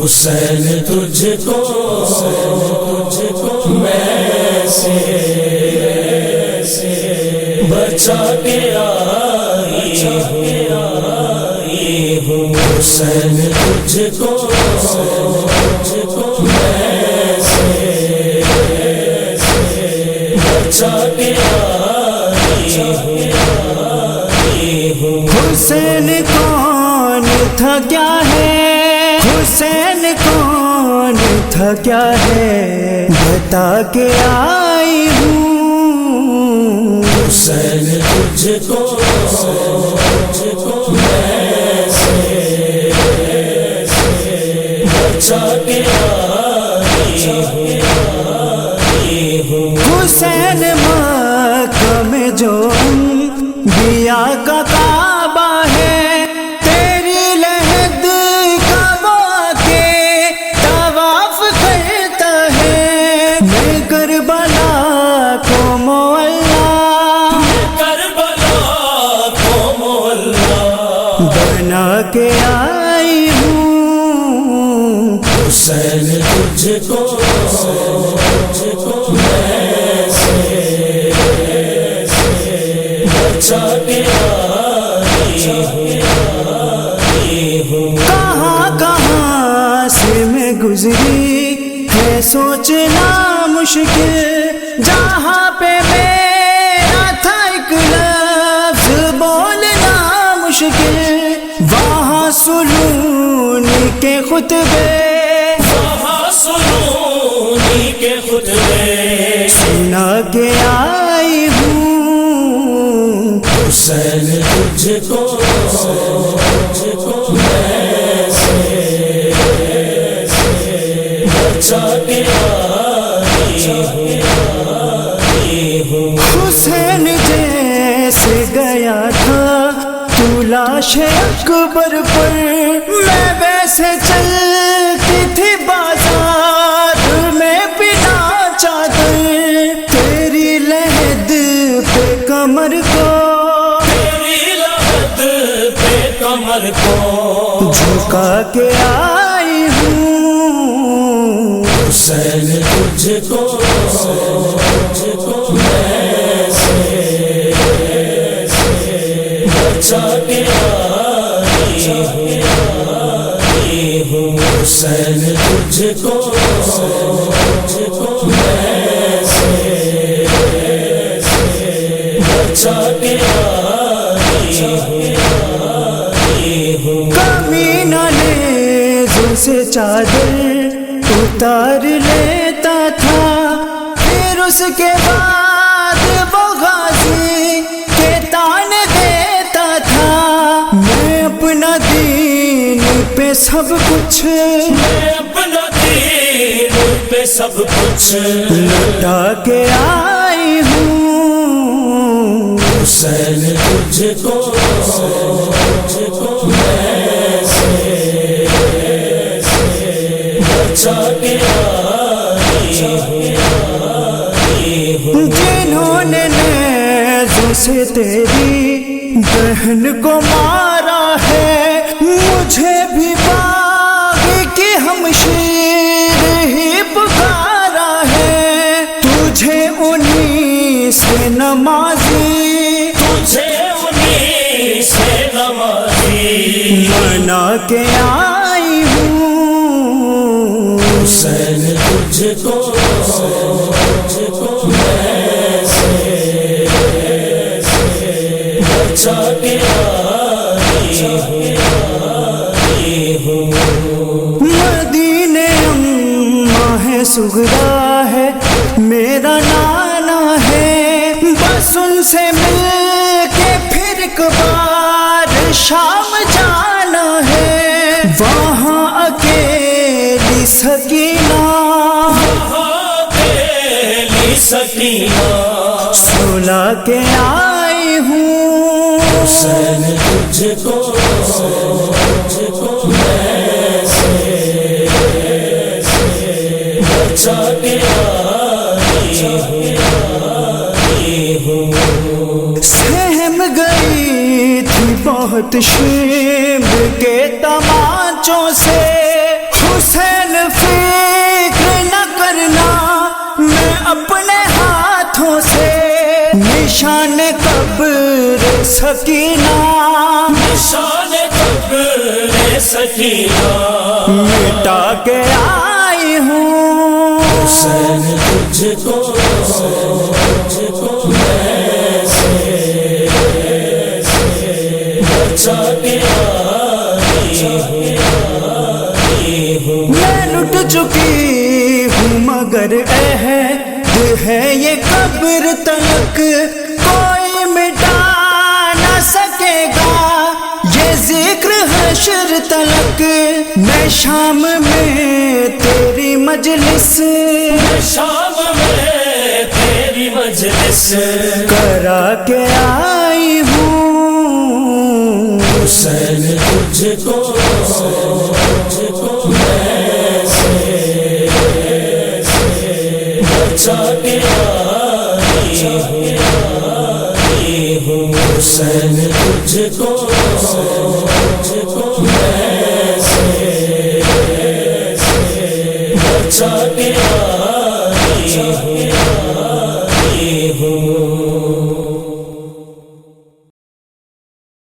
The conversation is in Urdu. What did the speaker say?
حسین تجھ کو میں سے بچا کے آئی ہوں، حسین تجھ کو میں سے بچا کے آئی ہوں۔ حسین کون تھا کیا ہے، حسین کون تھا کیا ہے، بتا کے آئی ہوں۔ حسین تجھ کو میں سے بچا کے آئی ہوں۔ حسین مکہ میں جو انبیاء کا کعبہ ہے، تیری لحد کا وہ کے طواف کرتا ہے۔ میں کربلا کو مولا بنا کے آئی ہوں۔ حسین تجھ کو میں سے بچا کے آئی ہوں۔ کہاں کہاں سے میں گزری ہے سوچنا مشکل، جہاں پہ میرا تھا ایک لفظ بولنا مشکل، وہاں سنونی کے خطبے سنا کے آئی ہوں۔ حسین تجھ کو میں سے بچا کے آئی ہوں۔ حسین جیسے گیا تھا تو لاش اکبر پر، میں ویسے چلتی تھی بازار میں بنا چادر، تیری لحد پہ کمر کو جھکا کے آئی ہوں۔ حسین تجھ کو میں سے بچا کے آئی ہوں۔ حسین تجھ کو میں سے بچا کے آئی ہوں۔ کمینہ نیزوں سے چادر اتار لیتا تھا، پھر اس کے بعد وہ غازی کے تان دیتا تھا۔ میں اپنا دین پہ سب کچھ لٹا کے آئی ہوں۔ حسین تجھ کو میں سے بچا کے آئی ہوں۔ جنہوں نے نیزوں سے تیری بہن کو مارا ہے، مجھے بھی باغ کی ہمشیر ہی پکارا ہے۔ تجھے انہی سے نمازی بنا کے آئی ہوں۔ حسین تجھ کو میں سے بچا کے آئی ہوں۔ مدینے اماں ہے سغرا ہے میرا نانا ہے، بس ان سے مل کے پھر ایک بار شام جانا ہے۔ وہاں اکیلی سکینہ سلا کے آئی ہوں۔ حسین تجھ کو میں سے بچا کے آئی ہوں۔ سہم گئی تھی بہت شیب کے تمانچوں سے، حسین نشان قبر سکینہ نشان قبر سکینہ مٹا کے آئی ہوں حسین تجھ کو میں سے بچا کے آئی ہوں میں لٹ چکی ہوں مگر عہد ہے یہ قبر تلک کوئی مٹا نہ سکے گا یہ ذکر حشر تلک میں شام میں تیری مجلس شام میں تیری مجلس کرا کے آئی ہوں حسین تجھ کو میں سے بچا کے آئی ہوں حسین تجھ کو میں سے بچا کے آئی ہوں